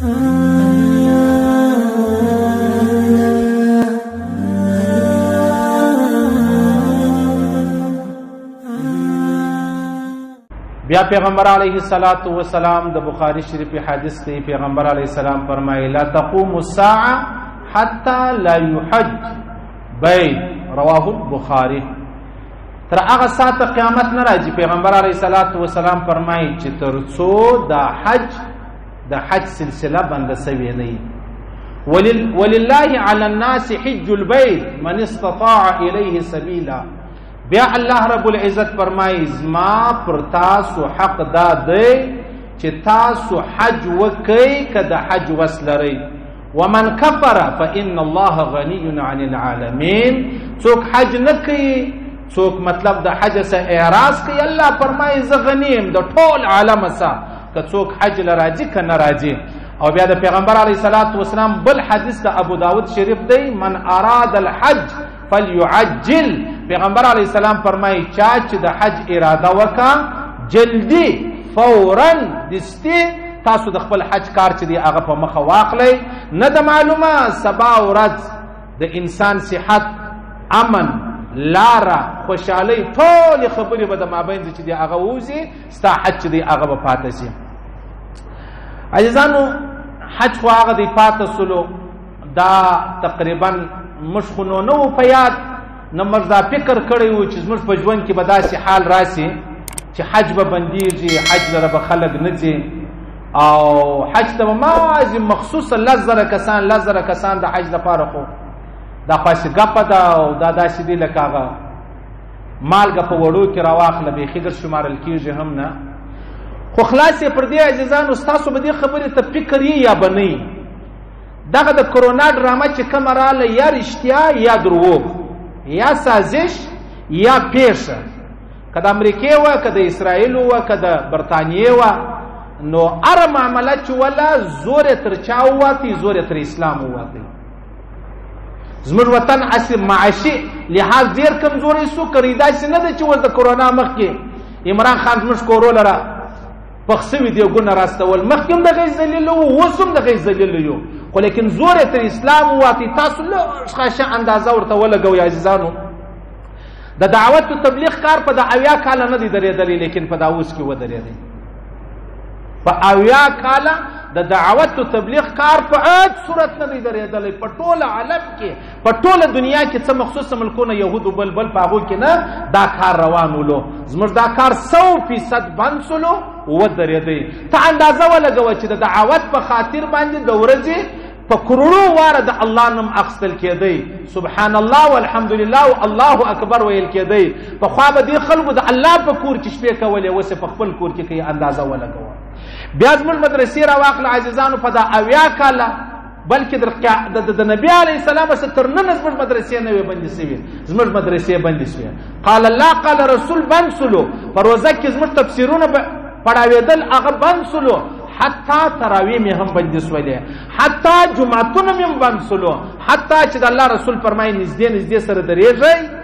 بیا پیغمبر علیہ الصلوۃ والسلام د بخاری شریف حدیث دی پیغمبر علیہ السلام فرمایي لا تقوم الساعه حتى لا يحج بيت رواه البخاری تر هغه ساعت قیامت نه راځي پیغمبر علیہ الصلوۃ والسلام فرمایي چې ترڅو د حج سلسله بند سوي نه ولله على الناس حج البيت من استطاع الیه سبیلا بیا الله رب العزت فرمایي زما پر تاسو حق دا دی چې تاسو حج وکئ که د حج وس لرئ ومن کفر فإن الله غنی عن العالمین څوک حج نه کوي څوک مطلب د حج سه اعراض کوي الله فرمایي زه غنی یم د ټول عالم سه که څوک حج لراځي که نه راځي او بیا د پیغمبر علیه الصلاۃ والسلام بل حدیث د ابو داود شریف دی من اراد الحج فليعجل پیغمبر علیہ السلام فرمایي چا چې د حج اراده وکا جلدی فورا دستی تاسو د خپل حج کار چې دی هغه په مخه واخلئ نه د معلومه سبا ورځ د انسان صحت امن لاره خوشحالي ټول خبرې به د مابین چې دی هغه ووځي ستا حج چې دی هغه به پاتې شي عزیزانو حج خو هغه دی پاتې سلو دا تقریبا مشخونو نو په یاد نه مرزا فکر کړی و چې زموږ په ژوند کې به داسې حال راسي چې حج به بندېږي حج لره به خلک نه ځي او حج ته به مازې مخصوصا 10,000 کسان د حج لپاره خو دا خاصه ګپه ده او دا داسې دی لکه هغه مالګه په وړو کې راواخله بیخي در شمارل کېږي هم نه خو خلاص یې پر دې عزیزانو ستاسو به دې خبرې ته فکر یې یا به نه دغه د کرونا ډرامه چې کومه راله یا رښتیا یا دروغ یا سازش یا پیشه که د امریکې وه که د اسرائیل وه که د برطانیې وه نو هره معامله چې وله زور یې تر چا وواتئ زور یې تر اسلام وواتئ زموږ وطن اصل معاشي لحاظ ډېر کمزوری سو کړی داسې نه ده چې اوس د کرونا مخکې عمران خان زموږ کورو لره پخ سوي دیوګونه راستول مخکې هم دغه ذلیل و اوس هم دغه ذلیل یو خو لیکن زور یې تر اسلام وواتئ تاسو لږ ښه اندازه ورته ولګوئ عزیزانو د دعوت و تبلیغ کار په د 80 کاله نه دی درېدلی لیکن په دا اوس کې ودرېدی په 80 کاله د دعوت و تبلیغ کار په هیڅ صورت نه دی درېدلی په ټوله عالم کې په ټوله دنیا کې څه مخصوص ملکونه یهودو بل په هغو کې نه دا کار روان ولو زموږ دا کار 100% بند سلو ودرېدی ته اندازه ولګوه چې د دعوت په خاطر باندې د ورځې په کروڑو واره د الله نوم اخیستل کېدی سبحان الله والحمدلله او الله اکبر ویل کېدی په خوا به دې خلکو د الله په کور کې شپې کولې اوس په خپل کور کې کوي اندازه ولګوه بیا زموږ مدرسې راواخله عزیزانو په دا 80 کاله بلکې د نبي علیه السلام څخه تر نن زموږ مدرسې نه وي بندې سوي زموږ مدرسې بندې سوي قال الله قال رسول بند سلو په روزه کې زموږ تفسیرونه پړاوېدل هغه بند سلو حتی تراویح می هم بند سولې حتی جمعتون می هم بند سلو حتی چې د الله رسول فرمایي نږدې سره درېږئ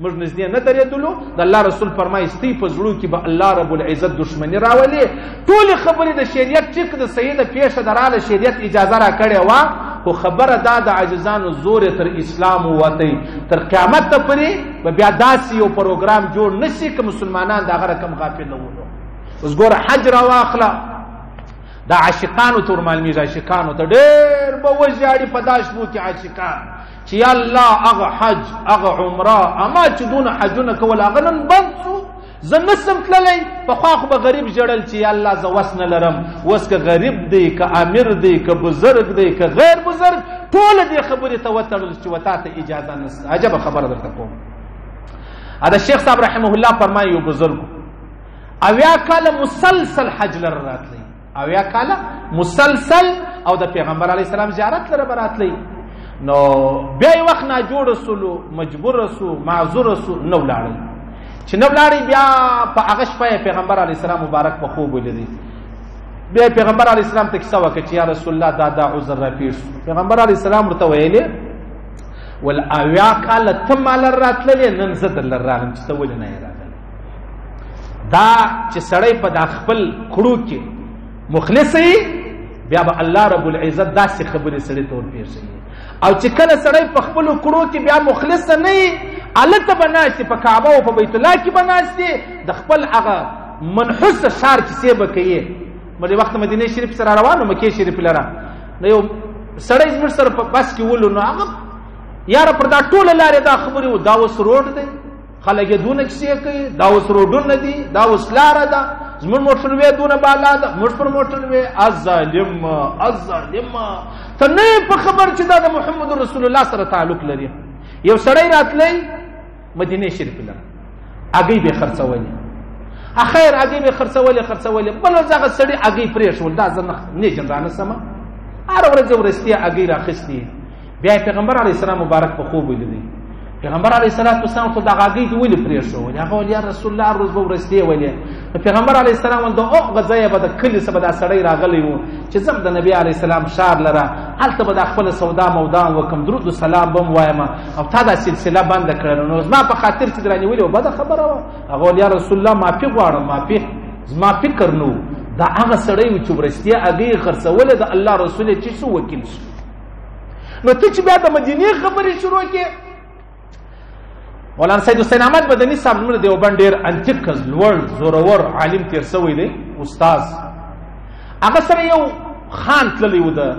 موږ نږدې نه درېدلو د الله رسول فرمایي ستی په زړو کې به الله رب العزت دشمني راولي ټولې خبرې د شریعت ټیک د صحیح د پیښه دراله شریعت اجازه را کړې وه خو خبره دا د عاجزانو زور تر اسلام ووتی تر قیامت ته پورې به بیا داسې یو پروګرام جوړ نه شي که مسلمانان د هغه رقم غافل نه ولو اوس ګوره حج راواخله دا عاشقانو ته ورمعلومېږي عاشقانو ته ډېر به وژاړي په دا شپو کې عاشقان چې یا الله هغه حج هغه عمره اما چې دونه حجونه کول هغه نن بند شو زه نسم تللی پخوا خو به غریب ژړل چې یا الله زه وس نه لرم اوس که غریب دی که امیر دی که بزرګ دی که غیر بزرګ ټوله دې خبرې ته وتړل چې وتا ته اجازه نشته عجبه خبره درته کوم دا شیخ صاحب رحمه الله فرمایي یو بزرګ 80 کاله مسلسل حج لره راتلی 80 کاله مسلسل او د پیغمبر علیه السلام زیارت لره براتلی نو بیا یې وخت ناجوړ رسولو مجبور رسو معذور رسو نو ولاړی چې نو ولاړی بیا په هغه شپه پیغمبر علیه السلام مبارک په خوب ولیدی بیا پیغمبر علیه السلام ته کیسه وکړه چې یا رسول الله دا عذر را پیښ پیغمبر علیه السلام ورته ویلې ول 80 کاله ته مال راتللې نن زه در راغلم چې ته ولې نه راغلی دا چې سړی په خپل کړو کې مخلص بیا به الله رب العزت داسې خبرې سړي ته ورپېښوي. او چې کله سړی په خپلو کړو کې بیا مخلص نه وي، هلته به ناست په کعبه او په بیت الله کې به ناست د خپل هغه منحوس ښار کیسې به کوي. مړې وخت مدینه شریف سره روان وم، مکې شریف لره، نو یو سړی زموږ سره په بس کې ولو، نو هغه یاره پر دا ټوله لارې دا خبرې و، دا اوس روډ دی، خلک یې دونه کیسې کوي، دا اوس روډونه دي، دا اوس لاره ده، زموږ موټر وې دونه بالا ده، موږ پر موټر وې الظالم الظالم. ته نه په خبر چې دا د محمد رسول الله سره تعلق لري. یو سړی راتلی مدینه شریف لره، هګۍ به خرڅولې، اخیر هګۍ به خرڅولې، بل ورځ هغه سړي هګۍ پرېښول، دا زه نه جنرانه سمه، هره ورځ ورستې هګۍ راخیستې. بیا پیغمبر علیه السلام مبارک په خوب ولیدی. پیغمبر علیه السلام ته دغه هګۍ ولې پرېښولې؟ هغه ویل یا رسول الله هر ورځ به ورستې ولې. پیغمبر علیه السلام ویل د هغه ځایه به د کلي څخه به دا سړی راغلی و چې زه د نبي علیه السلام ښار لره، هلته به دا خپله سودا مودا وکړم، درود و سلام به م وایم، او تا دا سلسله بنده کړله، نو زما په خاطر چې در رانیولې وه بده خبره وه. هغه ویل یا رسول الله معافي غواړم، معافي، زما فکر نه و دا هغه سړی و چې ورستې هګۍ خرڅولې د الله رسول یې چې څه وکیل شو. نو ته چې بیا د مدینې خبرې شروع کړې. مولانا سید حسین احمد مدني صاحب زموږ د دیوبند ډېر انتیک لوړ زورور عالم تېر سوی دی، استاذ. هغه سره یو خان تللی و د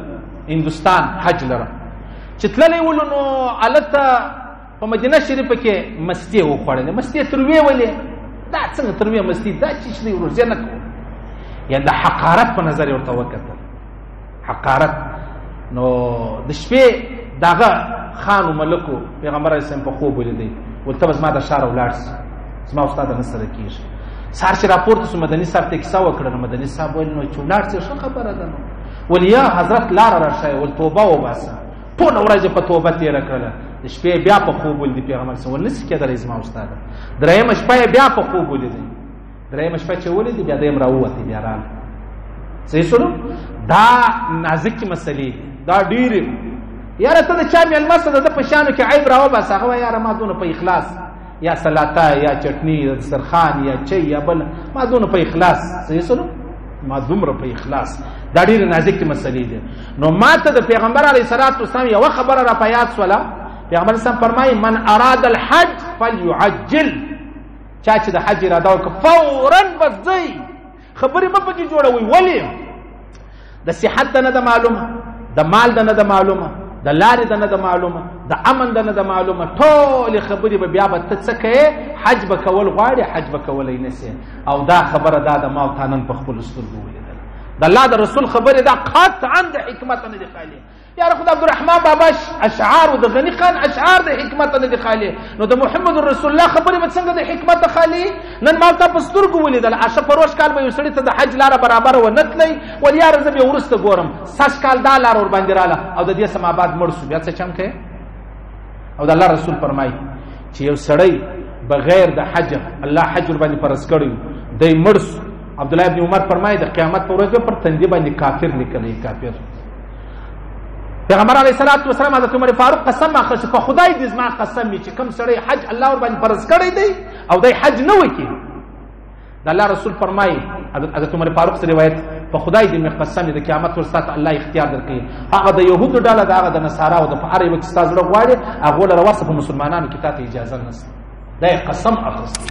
هندوستان حج لره، چې تللی ولو نو هلته په مدینه شریفه کې مستې وخوړلې، مستې تروې ولې. دا څنګه تروې مستې؟ دا چیش دی روزه نه کوو. یا د حقارت په نظر یې ورته وکتل، حقارت. نو د شپې دغه خان و ملکو پیغمبر علیه السلام په خوب ولیدی، ولته به زما د ښار ولاړ سي، زما استاد نه سره کېږي. سهار چې راپورته سو مدني صاحب ته کیسه وکړه، نو مدني صاحب ویل نو چې ولاړ سي ښه خبره ده. نو ول یا حضرت لاره راښایه، ول توبه وباسه. ټوله ورځ په توبه تېره کړله، د شپې بیا په خوب ولیدي پیغمبر صلی الله علیه وسلم. ول نسي کېدلی زما استاده. درېیمه شپه یې بیا په خوب ولیدی، درېیمه شپه چې ولیدي بیا دیم راووتې، بیا راغله. صحیح شولو؟ دا نازکې مسلې دي، دا ډېرې. یاره ته د چا مېلمه څه د ده په شیانو کې عیب راوباسه، هغه وایي یاره ما دونه په اخلاص، یا سلاته یا چټني یا دسترخوان یا چای یا بل، ما دونه په اخلاص. صحیح شولو؟ ما دومره په اخلاص. دا ډېرې نازکې مسلې دي. نو ما ته د پیغمبر علیه السلام یوه خبره را په یاد شوله. پیغمبر اسلام فرمایي من اراد الحج فلیعجل. چا چې د حج اراده وکړه فورا بس ځئ، خبرې مه پکې جوړوئ. ولې؟ د صحت د نه ده معلومه، د مال د نه ده معلومه، د لارې د نه ده معلومه، د امن د نه ده معلومه، ټولې خبرې به بیا به ته څه کوې؟ حج به کول غواړې، حج به کولی نه سې. او دا خبره دا د ما او تا نن په خپلو سترګو ولیدله. د الله د رسول خبرې دا قطعا د حکمت نه دي خالي. یاره خو د عبدالرحمن بابا اشعار او د غني خان اشعار د حکمت نه دي خالي، نو د محمد رسول الله خبرې به څنګه د حکمت خالي؟ نن ما تا په سترګو ولیدل. اشه پروش کال به یو سړي ته د حج لاره برابر و نه تلی، ول یاره زه بیا وروسته ګورم، سږ کال دا لاره ورباندې راله او د دې سم آباد مړ شو، بیا څه چم کوې؟ او د الله رسول فرمایي چې یو سړی بغیر د حج، الله حج ورباندې فرض کړی دی، مړ شو. عبدالله ابن عمر فرمایي د قیامت په ورځ به پر تندي باندې کافر لیکلی، کافر. پیغمبر علیه السلام حضرت عمر فاروق قسم اخیستی، په خدای دې زما قسم وي چې کوم سړی حج الله ورباندې فرض کړی دی او دی حج نه وکړي. د الله رسول فرمایي، حضرت عمر فاروق سے روایت، په خدای دې مې قسم دی د قیامت ورځ ته الله اختیار درکوي، هغه د یهودو ډله ده، هغه د نصاراو ده، په هر یوه کې ستا زړه غواړي هغو له راوسته، په مسلمانانو کې تا ته اجازه نشته. دا یې قسم اخیستی.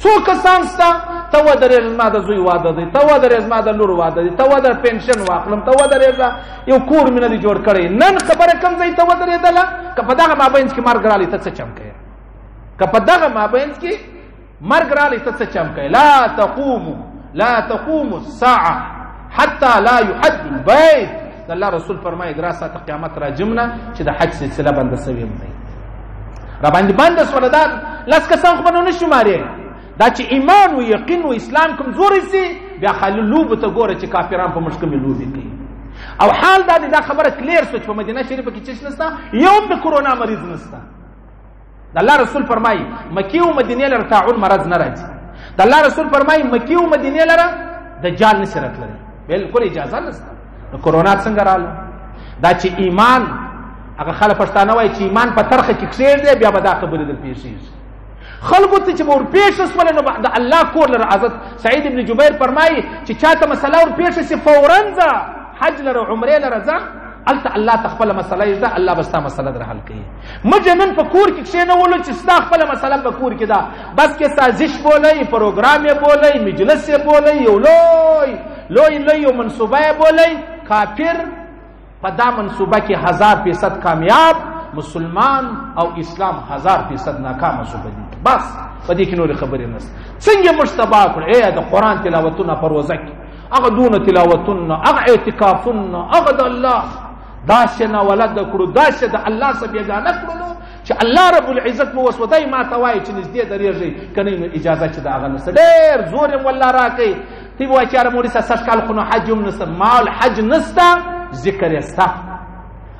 څو کسان سته؟ ته ودرېږه زما د زوی واده دی، ته ودرېږه زما د لور واده دی، ته ودرېږه پنشن واخلم، ته ودرېږه یو کور مې نه دی جوړ کړی. نن خبره کوم ځای ته ودرېدله؟ که په دغه مابینځ کې مرګ رالی ته څه چم کوې؟ که په دغه مابینځ کې مرګ رالی ته څه چم کوې؟ لا تقوم الساعه حتى لا يحج البيت. د الله رسول فرمایي درا ساعته قیامت راجم نه چې د حج سلسله بنده سوې دی، را باندې بنده شوله. دا لس کسان خو به نو نه شمارې. دا چې ایمان و یقین و اسلام کمزوری سي، بیا خالي لوبو ته ګوره چې کافران په موږ کومې لوبې کوي. او حال دا دی، دا خبره کلیر شوه چې په مدینه شریفه کې چش نشته، یو هم د کرونا مریض نشته. د الله رسول فرمایي مکې او مدینې لره طاعون مرض نه راځي. د الله رسول فرمایي مکې او مدینې لره دجال نشي راتللی، بلکل اجازه نشته. نو کرونا څنګه راله؟ دا چې ایمان، هغه خلک پښتانه وایي چې ایمان په ترخه کې کښېږدی، بیا به دا خبرې در پېښېږي. خلکو ته چې به ورپېښه شوله، نو د الله کور لره حضرت سعید ابن جبیر فرمایي چې چاته مسله ورپېښه شي فورا ځه، حج لره عمره لره ځه الته الله تخپل مسله یې ده الله بستا مسله در حل کوي مجنن په کور کې کښېنولو چې ستا خپل مسله په کور کې ده بس کې سازش بولئ پروګرام یې بولئ مجلس یې بولئ یو لوی یو منصوبه یې بولئ کافر په دا منصوبه کې 1000% کامیاب مسلمان او اسلام 1000% ناکام شو بدی بس په دې کې نور خبرې نشته څنګه مشتبه کړ د قران تلاوتونه پر روزه کې هغه دون تلاوتونه هغه اعتکافونه هغه د الله داشنا ولد کړو داشه د الله سره بیگانه کړو چې الله رب العزت مو وسودای ما توای چې نږدې درېږي کنه اجازه چې د هغه نس ډېر زور والله راکې تی وای چې موري سره کال خو حج هم نس مال حج نستا ذکر استا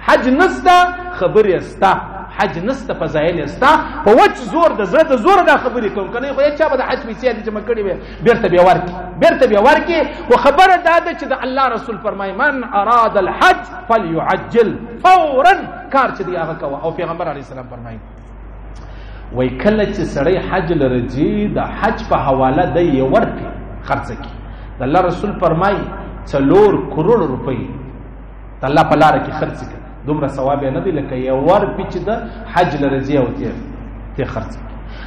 حج نستا خبر استا حج نستا فضایل استا په وچ زور د زړه د زور د خبرې کوم کنه خو چا به د حج پیسې دې جمع کړي وي بیرته بیا ورکی خو خبره دا ده چې د الله رسول فرمای من اراد الحج فليعجل فورا کار چې دی هغه کوه او پیغمبر علی السلام فرمای وای کله چې سړی حج لرجی د حج په حواله دی ورکی خرڅ کی د الله رسول فرمای 4 کروڑ روپۍ د الله په لار کې خرڅ کړي دومره ثواب نه دی لکه یو ور پیچ د حج لرجی او ته خرڅ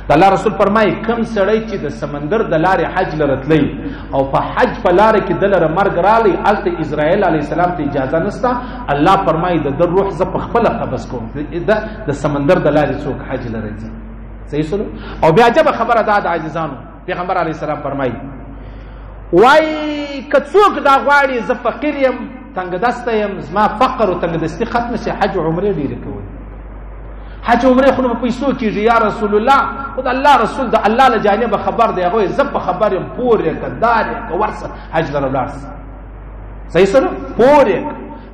د الله رسول فرمای کم سړی چې د سمندر د لارې حج لرتلی او په حج په لار کې د لره مرګ رالی الته اسرائیل علی السلام ته اجازه نسته الله فرمای د روح ز په خپل قبض کوم د سمندر د لارې څوک حج لرځي صحیح سلو او بیا جب خبره ده د عاجزانو پیغمبر علی السلام فرمای وای کڅوک دا غواړي ز فقیر يم تنگ دسته يم زما فقر او تنگ دستی ختم شي حج او عمره ډیر کوي حج عمره خو په پیسو کېږي یا رسول الله خدای الله رسول د الله له جانب خبر دی هغه زب خبر يم پورې کدار ورسه حج لره لاس صحیح سره پورې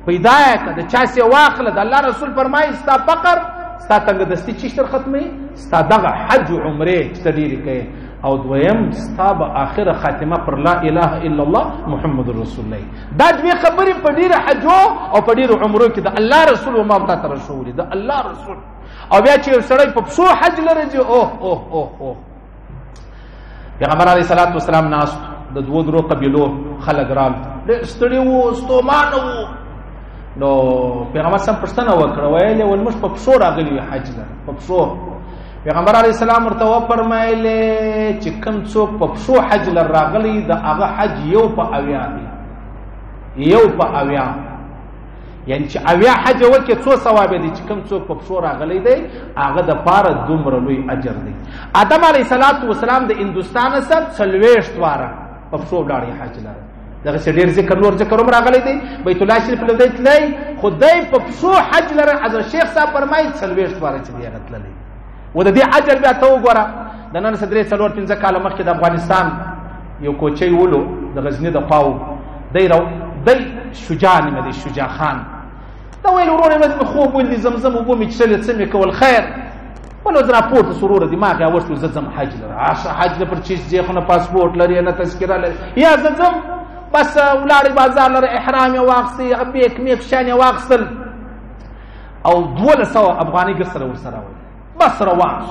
پیدای کده چا سي واخله د الله رسول فرمایي ستا فقر ستا تنگ دستی چشتر ختمه ستا دغه حج عمره تدیر کوي او دویم ستا به اخر خاتمه پر لا اله الا الله محمد رسول الله دا دوی خبرې په ډیره حج او په ډیره عمره کې د الله رسول او ما ته رسول د الله رسول او بیا چې سړی په څو حج لري اوه پیغمبر علیه الصلاۃ والسلام ناس د دوه درو قبیلو خلک رال ستړي وو ستومان وو نو پیغمبر سم پښتنه وکړه ویل ول مش په څو راغلی حج لري په څو پیغمبر علیه السلام ورته فرمایله چې کوم څوک په څو حج لر راغلی د هغه حج یو په اویا یعنی چې اویا حج وکړي څو ثواب دي چې کوم څوک په څو راغلی دی هغه د پاره دومره لوی اجر دی آدم علیه السلام د هندستان سره 40 واره په څو ډاړي حج لر دغه ډیر ذکر نور ذکر عمر راغلی دی بیت الله شریف له دې تلای خدای په څو حج لر حضرت شیخ صاحب فرمایي 40 واره چې دی غتللی و د دې اجر بیا ته وګوره د نن صدرې 4-5 کال مخکې د افغانستان یو کوچي ولو د غزنی د پاو دی شجاع نه دی شجاع خان دا ویل ورونه مې خوب ولې زمزم وبو مې چلې سمې کول خیر ولو زرا پورت سرور دماغ یا وښو زم حج لره حج د پر چیز ځخ نه پاسپورت لري نه تذکره لري یا زم بس ولاري بازار لره احرام واغسي بیک میک شان واغسل او 1200 افغاني ګسره ورسره بس روان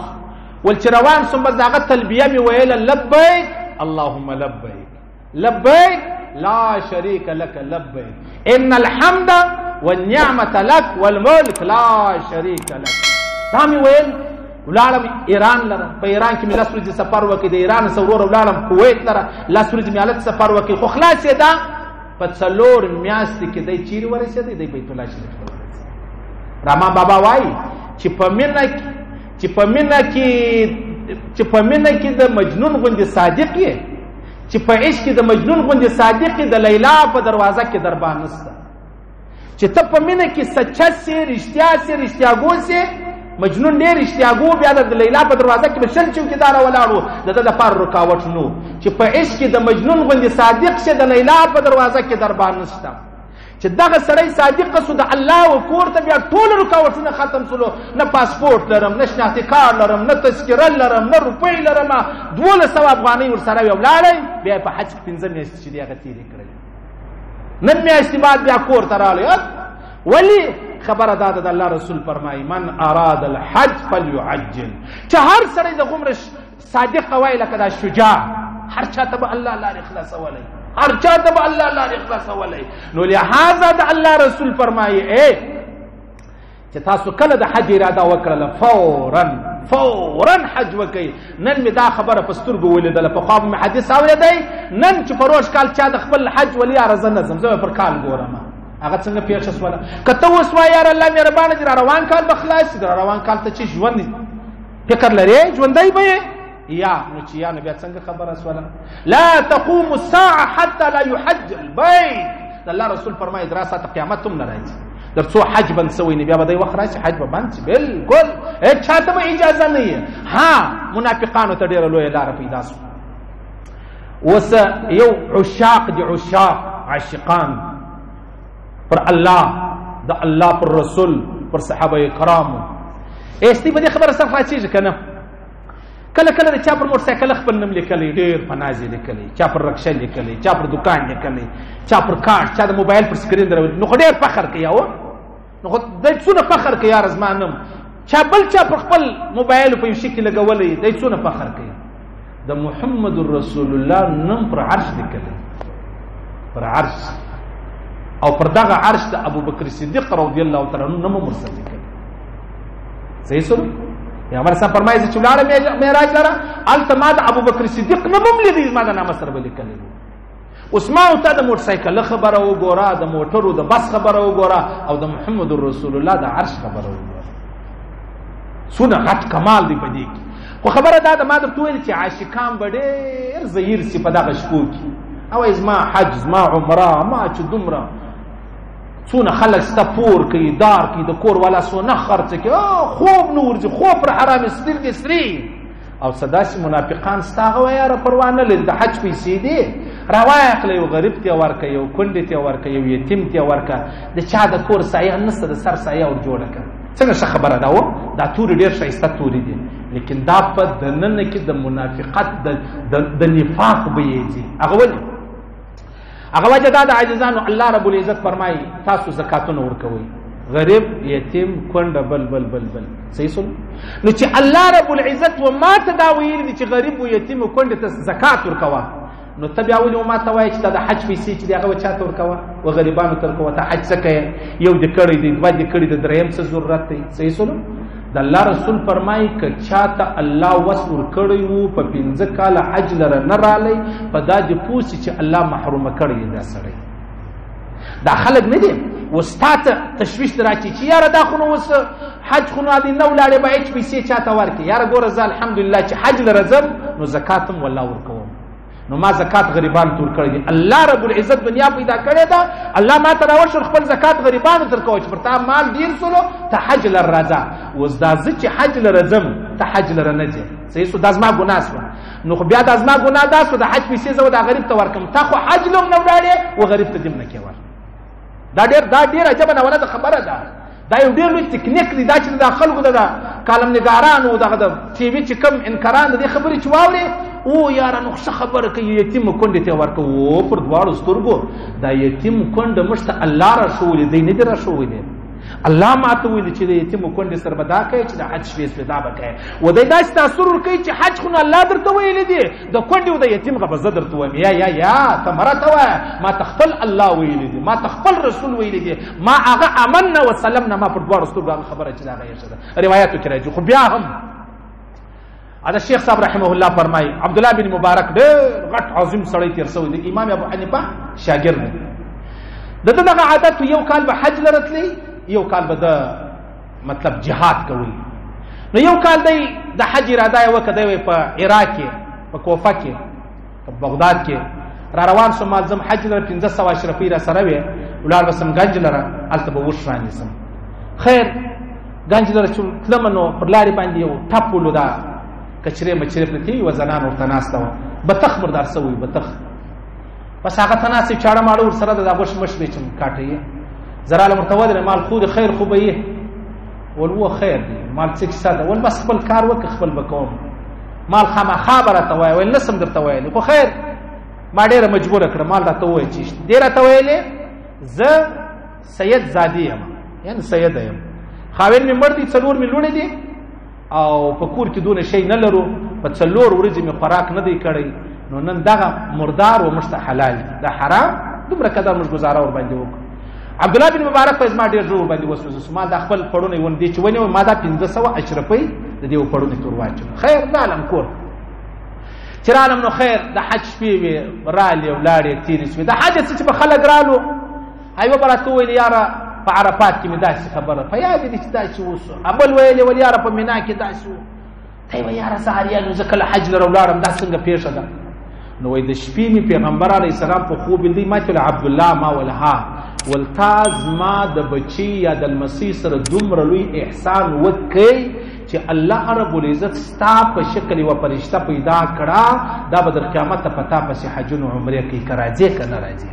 والچروان ثم داغه تلبیه می ویل لبیک اللهم لبیک لبیک لا شریک لك لبیک ان الحمد والنعمه لك والملك لا شریک لك تامي ویل ولعلم ایران لره په ایران کې ملت سوري سفر وکړي د ایران سرور ولعلم کویت لره لا سوري ملت سفر وکړي خو خلاص دا په څلور میاشت کې د چیرې ورسېدې د بیت الله شریف راما بابا وای چې په مینه کې د مجنون غوندې صادق یې چې په عشق کې د مجنون غوندې صادق یې د لیلا په دروازه کې دربان نشته چې ته په مینه کې سچا سي رښتیا ګو سي مجنون ډېر رښتیا ګو بیا د لیلا په دروازه کې بشل چوکیدار ولاړو د لپاره رکاوټ نو چې په عشق کې د مجنون غوندې صادق شه د لیلا په دروازه کې دربان نشته چې دغه سړی صادق سو د الله او کور ته بیا ټول رکاوټونه ختم سلو نه پاسپورت لرم نه شناختی کارت لرم نه تذکره لرم نه روپۍ لرم 1200 افغانۍ ورسره یو لاړی بیا په حج 15 میاشتې چې هغه تېرې کړې نن میاشتې بعد بیا کور ته راغلی ولی خبره دا د الله رسول فرمایي من اراد الحج فليعجل چې هر سړی د غمر صادق وای لکه دا شجاع هر چاته به الله لارې خلاصولی هر چا ته به الله لارې خلاصولی. نو لهذا د الله رسول فرمایي چې تاسو کله د حج اراده وکړله فورا حج وکئ. نن مې دا خبره په سترګو ولیدله، پخوا به مې حدیث اورېدی، نن چې په روژ کال چا د خپل حج ولی یاره زه نه ځم، زه به پر کال ګورم هغه څنګه پیښه شوله. که ته اوس وایې یاره الله مهربانه دي را روان کال به خلاص شي، د را روان کال ته چې ژوند فکر لرې ژوندی به یې یا نو چې یا نو بیا څنګه خبره شوله. لا تقوم الساعه حتى لا يحج البيت. د الله رسول فرمایي درا ساعته قیامت هم نه راځي در څو حج بند سوی نه، بیا به دی وخت راشي حج به بند شي. بالکل چاته به اجازه نه وي. ها منافقانو ته ډېره لویه لاره پیدا شوه. اوس یو عشاق دي، عاشقان پر الله، د الله پر رسول، پر صحابه کرامو. ایستی په دې خبره سره راځي کنه، کله کله د چا پر موټر سایکل خپل نوم لیکلی، ډېر په ناز یې لیکلی، چا پر رکشه لیکلی، چا پر دکان لیکلی، چا پر کارت، چا د موبایل پر سکرین درولی. نو خو ډېر فخر کوي نو خو دی څونه فخر کوي یاره زما نوم. چا بل چا پر خپل موبایل په یو شي کې لګولی، دی څونه فخر کوي. د محمد رسول الله نوم پر عرش لیکلی، پر عرش، او پر دغه عرش د ابوبکر صدیق رضی الله تعالی عنہ نوم مرسل لیکلی. صحیح سره پیغمبر صاحب فرمایي چې ولاړه معراج لره هلته ما د ابوبکر صدیق نوم هم لیدی، ما د نامه سره به لیکلی. اوس ما ته د موټر سایکل خبره وګوره، د موټرو د بس خبره وګوره، او د محمد رسول الله د عرش خبره وګوره. څونه غټ کمال دی په دې کې. خو خبره دا ده ما درته ویل چې عاشقان به ډېر زهیر سي په دغه شپو کې، او زما حج زما عمره ما چې دومره څونه خلک ستا پور کوي دار کوي، د کور والا څونه خرڅ کوي، خوب نه ورځي، خوب پر حرام سترګې سرې. او څه داسې منافقان ستا هغه وایه یاره پروا نه لري، د حج پیسې دي راواخله، یو غریب ته ورکه، یو کونډې ته ورکه، یو یتیم ته ورکه، د چا د کور سایه نسته، د سر سایه ور جوړه کړه. څنګه ښه خبره ده دا تورې ډېر ښایسته تورې دي، لیکن دا په دننه کې د منافقت د نفاق بویې دي. هغه ولې هغه وجه دا د عاجزانو الله رب العزت فرمایي تاسو زکاتونه ورکوئ، غریب یتیم کونډه بل بل بل بل. صحیح سول. نو چې الله رب العزت و ما ته دا ویلي دي چې غریب و یتیم و کونډه ته زکات ورکوه، نو ته بیا ولې ما ته وایې چې دا د حج پیسې چې دی هغه به چاته ورکوه و غریبانو ته ورکوه. ته حج څه کوې؟ یو دې کړی دی، دوه دې کړي دی، دریم څه ضرورت دی؟ صحیح سولو. د الله رسول فرمایي که چاته الله وس ورکړی وو په 15 کاله حج لره نه رالی، په دا دې پوه سي چې الله محرومه کړی دا سړی. دا خلک نه دي اوس تا ته تشویش در اچي چې یاره دا خو نو اوس حج خو نو دې نه ولاړې به هېڅ پیسې چاته ورکړي. یاره ګوره زه الحمدلله چې حج لره ځم نو زکات هم والله ورکوم، نو ما زکات غریبانو ته ورکړی دی. الله رب العزت دنیا پیدا کړې ده، الله ما ته راوښود خپل زکات غریبانو ته ورکوه چې پر تا مال ډېر سولو ته حج لره راځه. اوس دا زه چې حج لره ځم ته حج لره نه ځې، صحیح سو، دا زما ګناه سوه. نو خو بیا دا زما ګناه دا سوه د حج پیسې زه دا غریب ته ورکړم، تا خو حج لم نه ولاړې و غریب ته دې هم نه کې ور. دا ډېر عجبه نوله ده خبره ده. دا یو ډېر لوی تکنیک دی دا چې د خلکو د کالمنګارانو دغه د ټي وي چې کوم انکاران د دې خبرې چې واورې او یاره نو ښه خبره کوي یتیم کونډې ته ورکوو پر دواړو سترګو. دا یتیم کونډه موږ ته الله راښولې دی، نه دي راښولې. الله ما ته ویلي چې د یتیم کونډې سره به دا کوې چې د حج شپې سپېدا به کوې. و دی داسې تاثر ورکوي چې حج خو نو الله درته ویلی دی، د کونډې او د یتیم غه به زه درته وایم. یا ته مه راته وایه، ما ته خپل الله ویلی دی، ما ته خپل رسول ویلی دی، ما هغه امنا وسلمنا ما پر دواړو سترګو هغه خبره چې د هغه یې ښه ده روایاتو کې راځي. خو بیا هم دا شیخ صاحب رحمه الله فرمایي عبدالله بن مبارک ډېر غټ عظیم سړی تېر شوی دی، امام ابو حنیفه شاګرد دی. د ده دغه عادت یو کال به حج لره تللی، یو کال به د مطلب جهاد کوي. نو یو کال دی د حج اراده یې وکړه، دی په عراق کې په کوفه کې په بغداد کې را روان شوم، ما ځم حج لره 1500 اشرفۍ را سره وې، ولاړ به سم ګنج لره، هلته به وش رانیسم. خیر ګنج لره چې تلمه نو پر لارې باندې یو ټپ ولو، دا کچرې مچرې پرتې یوه زنان ورته ناسته وه، بطخ بردار شوی بطخ. بس هغه ته ناست چاړه ماړه ورسره ده، دا غوښ مش دی چې کاټه یې زه راله ورته ودرېم، مال خو دې خیر خو به یې ول و خیر دی مال څه کیسه ده، ول بس خپل کار وکړه خپل به کوم، مال خامخا به راته وایه، ویل نسم درته ویلی، خو خیر ما ډېره مجبوره کړه، مال راته ووایه چې دې راته ویلې زه سید زادي یم، یعنې سیده یم، خاوند مې مړ دی، 4 مې لوڼې دي او په کور کې دونه شی نه لرو، په 4 ورځې مې خوراک نه دی کړی، نو نن دغه مردار و موږ ته حلال دي دا حرام دومره قدر موږ ګزاره ور باندې وکړو عبدالله بن مبارک په ما ډېر زور باندې وسوسه ما دا خپل پړونی ون دي چې ونیو ما دا 1500 اشرفي د دې پړونی تور واچو خیر نالم کور چرالم نو خیر د حج شپې وی رالي ولاړې تیرې شوې د حج څه په خلک رالو ایوه براته ویل یاره په عرفات کې مې داسې خبره په یاد دي چې داسې وسو ابل ویل ول یاره په مینا کې داسې و ته وی یاره ساریانو زه کله حج لره ولاړم دا څنګه پیښه ده نو وای د شپې مې پیغمبر علیه السلام په خوب لیدی ما ته عبد الله ما ولها ولتاز ما د بچی یا د المسی سره دومره لوی احسان وکړي چې الله رب العزت ستا په شکل و فرشته پیدا کړه دا به د قیامت په پتا پسې حج او عمره کې راځي کنه راځي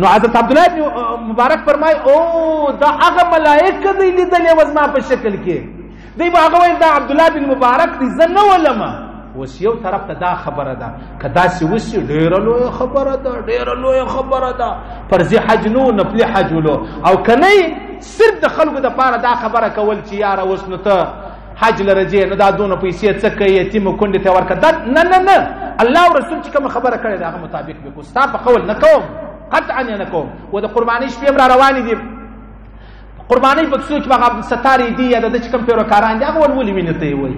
نو حضرت عبد الله بن مبارک فرمای او دا هغه ملائکه دی لیدلې وزما په شکل کې دی به هغه وایي دا عبد الله بن مبارک دی زنه ولما وس یو طرف ته دا خبره ده کدا سی وسی ډیره لوی خبره ده ډیره لوی خبره ده فرض حج نو نفل حج ولو او کنه صرف د خلکو د پاره دا خبره کول چې یاره اوس نو ته حج لرجه نه دا دونه پیسې څه کوي یتیم کونډه ته ورکړه نه نه نه الله او رسول چې کوم خبره کړي دا مطابق به کو ستا په قول نه کوم قطعا نه کوم و د قرباني شپې را روان دي قرباني په څو چې هغه ستاري دي یا د کوم پیروکاران دي هغه ولې وینته وي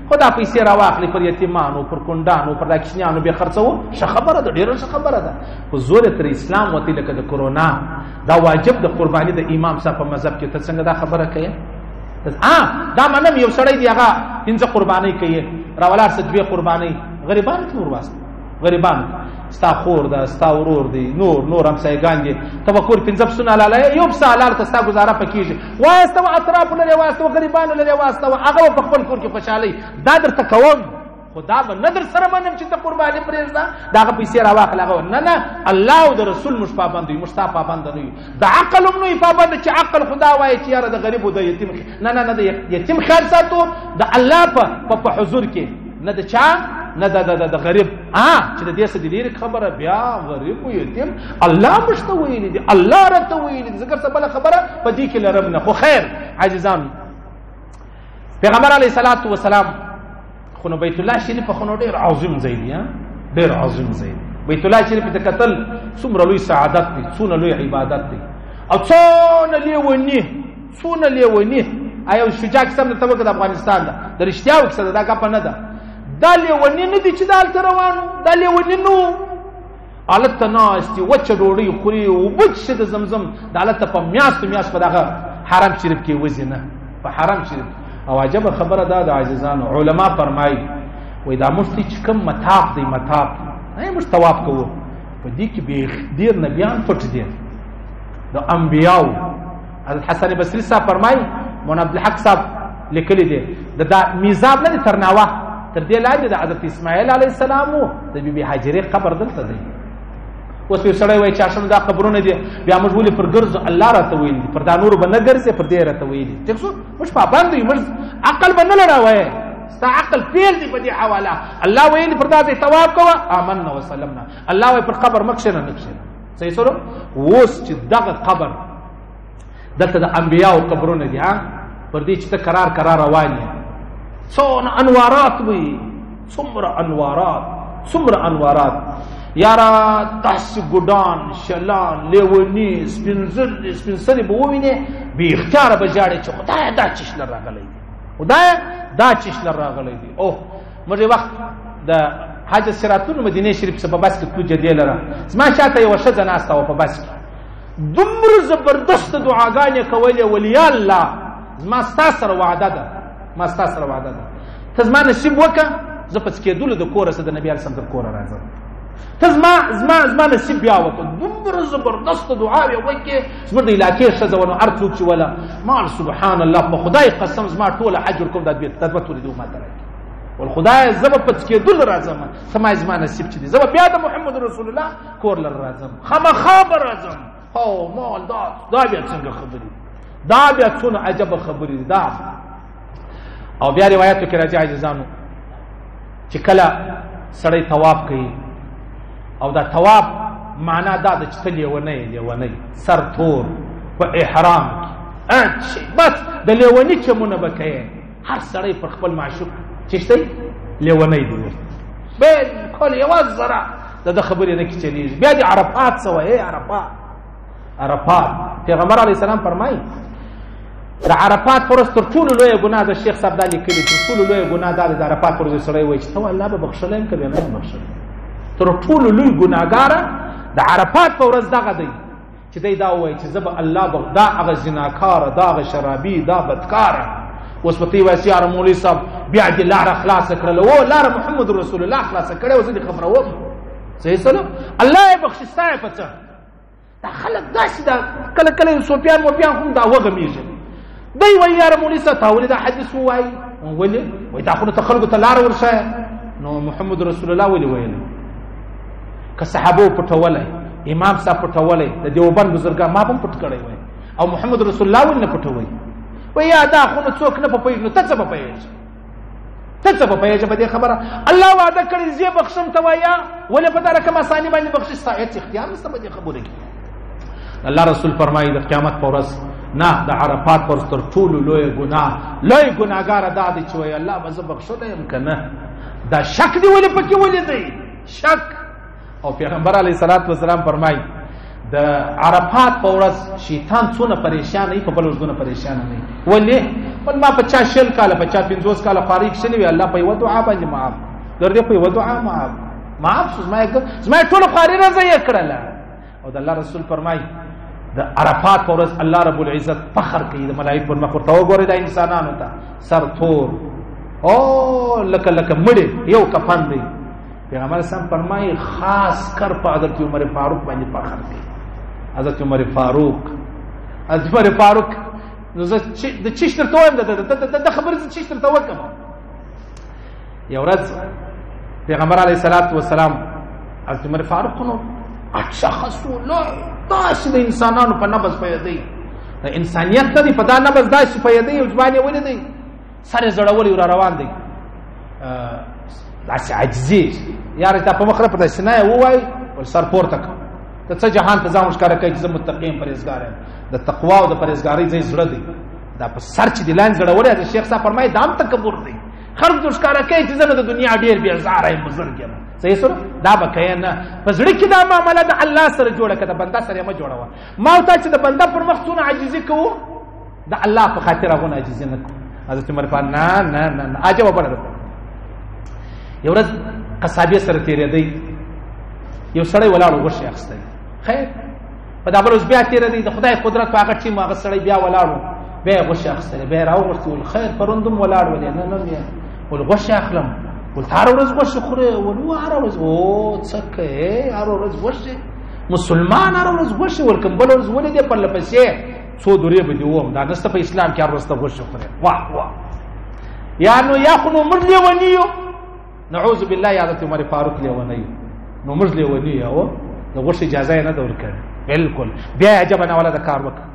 خدا پیسې راواخلي پر یتیمانو پر کونډانو پر راکښنیانو به خرڅو ښه خبره ده ډیره ښه خبره ده خو زور تر اسلام وتی لکه د کرونا دا واجب د قرباني د امام صاحب په مذهب کې ته څنګه دا خبره کوي دا منم یو سړی دی هغه 15 قرباني کوي راولار سدوی قرباني غریبانو ته ورواست غریبانو ستا خور ده ستا ورور دی نور هم سایګان دي تفکر 15 سنه لاله یو بسالار ته ستا گزاره پکېږي واسطه اطراف لري واسطه غریبانو لري واسطه هغه په خپل کور کې خوشالي دا درته کوم خدا به نظر سره منم چې ته قرباني پرېږده دغه پیسې راواخله نه نه الله او د رسول مش پابند وي مش تا پابند نه وي د عقل هم نه پابند چې عقل خدا وایي چې یاره د غریب او د یتیم نه نه نه د یتیم خیال ساتو د الله په حضور کې نه د چا نه د غریب چې د دې څه دې خبره بیا غریب او یتیم الله مشته ویلي دي الله راته ویلي دي ذکر څه بل خبره په دې کې لرم نه خو خیر عزیزان پیغمبر علیه الصلاۃ والسلام خو بیت الله شریف خو ډیر عظیم ځای دی ډیر عظیم ځای دی بیت الله شریف ته قتل څومره لوی سعادت دی څومره لوی عبادت دی او څونه لیونی ایو شجاع قسم ته وګد افغانستان ده د رښتیا وکړه دا کا نه ده دا لیونی نه دي چې دالته روانو دا لیونی نو حالت ناشتي وچه ډوډۍ خوري او بچ د زمزم د حالت په میاست په دغه حرم شریف کې وزنه په حرم شریف او عجب خبره ده د عاجزانو علما فرمایي وای دا مفتی چې کوم مطاف دی مطاف نه مش طواف کوو په دې کې به ډیر نبیان پټ دي د انبیاو الحسن بصری صاحب فرمایي مولانا عبدالحق صاحب لیکلي دي دا میزاب نه ترناوه تر دې لاندې د حضرت اسماعیل علیه السلام د بیبي هاجرې قبر دلته دی اوس یو سړی وایي چې اشم دا قبرونه دي بیا موږ ولې پر ګرځو الله راته ویلي پر دا نور به نه ګرځي پر دې راته ویلي ټیک شو موږ پابند یو موږ عقل به نه لړاوی ستا عقل فیل دی په دې حواله الله ویلي پر دا ځای طواف کوه آمنا وسلمنا الله وایي پر قبر مکشنه نکشنه صحیح سره اوس چې دغه قبر دلته د انبیاو قبرونه دي پر دې چې ته قرار روان یې څونه انوارات وي څومره انوارات یارا داسې ګډان شلان لیونی سپینسرې به ووینې بې اختیاره به ژاړې چې خدایه دا چشله راغلی دی اوه موږ وخت د حج سراتونو مدینې شریف څخه په بس کې تلو جدې لره زما شاته یوه ښځه ناسته وه په بس کې دومره زبردسته دعاګانې کولې ولیا الله زما ستا سره وعده ده ته زما نصیب وکړه زه په څکېدلو د کوره سه د نبي علیه سلام تر کوره راځم ته زما نصیب بیا وکړه دومره زبردسته دعاوې وکړې زموږ د علاقې ښځه وه نو هر څوک چې وله مال سبحان الله په خدای قسم زما ټوله حج ورکوم دا دوه تورې ما ته راکړي والخدای زه به په څکېدلو راځم ته ما زما نصیب چې دی زه به بیا د محمد رسول الله کور لر راځم خامخا به راځم او مال دا بیا څنګه خبرې دا بیا څونه عجبه خبرې دا او بیا روایتو کې راځي عزیزانو چې کله سړی طواف کوي او دا طواف معنا دا د چې لیونی سر تور په احرام کې بس د لیونی چمونه به کوي هر سړی پر خپل معشوق چې شته لیونی دی بالکل ټول یوازې زره د خبرې نه کې چلیږي. بیا د عرفات څه وایي؟ عرفات پیغمبر علیه السلام فرمایي د عرفات پر ورځ تر ټولو لویه ګناه د شیخ صاحب دا لیکلي تر ټولو لویه ګناه دا د عرفات پر ورځ سړی وایي چې ته الله به بخښلی یم که بیا نه یم بخښلی. تر ټولو لوی ګناهګاره د عرفات په ورځ دغه دی چې دی دا وایي چې زه به الله دا هغه زناکاره دا هغه شرابي دا بدکاره اوس به ته یې وایاست یاره مولوي صاحب بیا دې لاره خلاصه کړله او لاره محمد رسول الله خلاصه کړې وه زه دې خبروم صحیح سلام الله یې بخښي ستا یې په څه. دا خلک داسې دا کله کله صوفیان موفیان هم دا وغمیږي دی وایي یاره مولوي صاحب تا ولې دا حدیث ووایي ولې وایي دا خو نو ته خلکو ته لاره ورښایه نو محمد رسول الله ولې ویلی که صحابه پټولی امام صاحب پټولی د دیوبند بزرګان ما هم پټ کړی وای او محمد رسول الله ولې نه پټوي وای یا دا خو نو څوک نه پوهېږي نو ته څه به پوهېږې ته څه به پوهېږې په دې خبره الله وعده کړې زه یې بخښم ته وایه ولې په دا رقم اساني باندې بخښي ستا هېڅ اختیار نشته په دې خبره کې. الله رسول فرمایي د قیامت په ورځ نه د عرفات په ورځ تر ټولو لویه ګناه لوی ګناهګاره دا دی چې وایي الله به زه بخښلی یم که نه. دا شک دی ولې پکې ولې دی شک. او پیغمبر علیه الصلاة والسلام فرمایي د عرفات په ورځ شیطان څونه پریشان وي په بل ورځونه پریشان نه وي. ولې ما په چا 20 کاله په چا 50 کاله فارغ شوي وي الله په یوه دعا باندې معاف در دې په یوه دعا معاف شو زما ټوله خواري رضا یې کړله. او د الله رسول فرمایي د عرفات په ورځ الله رب العزت فخر کوي د ملایکو پر مخ ورته وګورئ د انسانانو ته سر تور او لکه مړی یو کفن دی. پیغمبر اسلام فرمایي خاص کر په حضرت عمر فاروق باندې فخر کوي. حضرت عمر فاروق نو زه د چیش درته وایم د خبرې زه چیش درته وکړم. یو ورځ پیغمبر علیه الصلاة والسلام حضرت عمر فاروق نو اشخصو لا داسې د انسانانو په نبض پوهېدی د انسانیت نه دی په دا نبض داسې پوهېدی او ځوان یې ولیدی سر یې زړولی را روان دی داسې عجزي یاره تا په مخ په داسې نه یې ووایي ول سر پورته کړه ته څه جهان ته ځان ښکاره کوي چې زه متقي یم پرهېزګار یم د تقوا او د پرهېزګارۍ ځای زړه دی دا په سر چې د لاین زړولی حضرت شیخ صاحب فرمایي دا هم تکبر دی خلکو ته ښکاره کوي چې زه نو د دنیا ډېر بېزاره یم بزرګ یم صحیح سره دا به کوې نه په زړه کې دا معامله د الله سره جوړه که د بنده سره یې مه جوړوه ما او تا چې د بنده پر مخ څونه عاجزي کوو د الله په خاطر هغونه عاجزي نه کوو. حضرت عمر فاروق نه عجبه بله ده. یو ورځ قصابې سره تېرېدی یو سړی ولاړ و غوښې اخیستی خیر په دا بل ورځ بیا تېرېدی د خدای قدرت په هغه ټیم هغه سړی بیا ولاړ و بیا یې غوښې اخیستلې بیا یې راوغوښتې ول خیر پرون هم ولاړ ولې نه ول غوښې اخلم ول ته هره ورځ غوښې خورې ول هره ورځ او څه کوې هره ورځ غوښې مسلمان هره ورځ غوښې ول کوم بله ورځ ولې دې پرله پسې څو دورې به دې وم دا نشته په اسلام کې هره ورځ ته غوښې خورې واه یا نو یا خو نو موږ لیوني یو نعوذ بالله یا حضرت عمر فاروق لیونی یو نو موږ لیوني یو د غوښې اجازه یې نه ده ورکړې بالکل بیا یې عجبه ناوله د کار وکړه.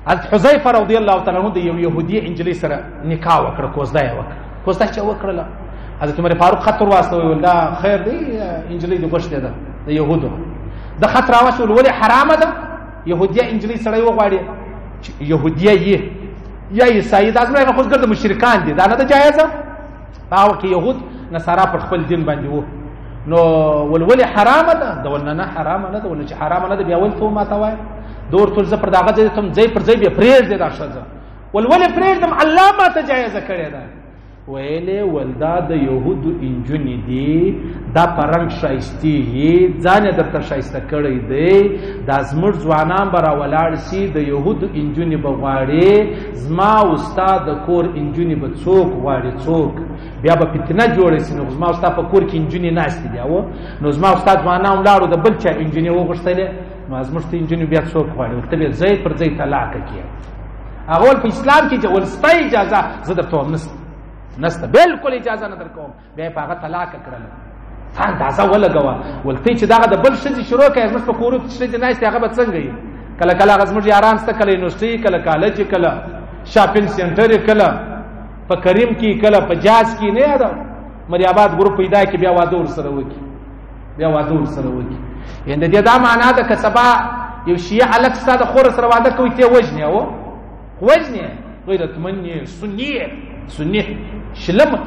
حضرت حذیفه رضی الله تعالی عنه د یو یهودي نجلۍ سره نکاح وکړه کوزده یې وکړه کوزده چې وکړله حضرت عمر فاروق خط ور واستوی ول دا خیر دی نجلۍ د غوښتې ده د یهودو د خط راواچول ولې حرامه ده یهودیه نجلۍ سړی وغواړي یهودیه یې یا عیسایي دا زما خو ګرد مشرکان دي دا نه ده جایزه هغه کې یهود نصارا پر خپل دین باندې وو نو ولولې حرامه ده د ولنه حرامه نه ده ولې چې حرامه نه ده بیا ول ته ما ته وای دور ټول ز پر داغه ځای پر ځای به پرېږدې دا ښځه ولولې پرېږدم الله ما ته جایزه کړې ده ویلې ولدا د یهودو انجونې دي دا په رنګ ښایستې ځان یې درته ښایسته کړی دی دا زموږ ځوانان به راولاړ سي د یهودو انجونې به غواړي زما او ستا د کور انجونې به څوک غواړي څوک بیا به فتنه جوړه سي نو زما او ستا په کور کې انجونې ناستې دي نو زما او ستا ځوانان ولاړو د بل چا انجونې وغوښتلې نو زموږ ته انجونې بیا څوک غواړي ورته به ځای پر ځای طلاقه کړي هغه په اسلام کې چې ول ستا اجازه زه درته هم نسته بالکل اجازه نه درکوم بیا په هغه طلاق کړل ځان اندازه ولګوه ولته چې دغه د بل ښځې شروع کړي زموږ په کورو کې ښځې ناستې هغه به څنګه وي کله کله هغه زموږ یاران شته کله یونیورسټي کله کالج کله شاپینګ سینټر کله په کریم کې کله په جاز کې نه یاد مری آباد ګروپ پیدا کې بیا واده ورسره وکړي یعنی د دې دا معنا ده که سبا یو شیعه الک ستا د خور سره واده کوي ته وژنې غیرتمن یې سني سنی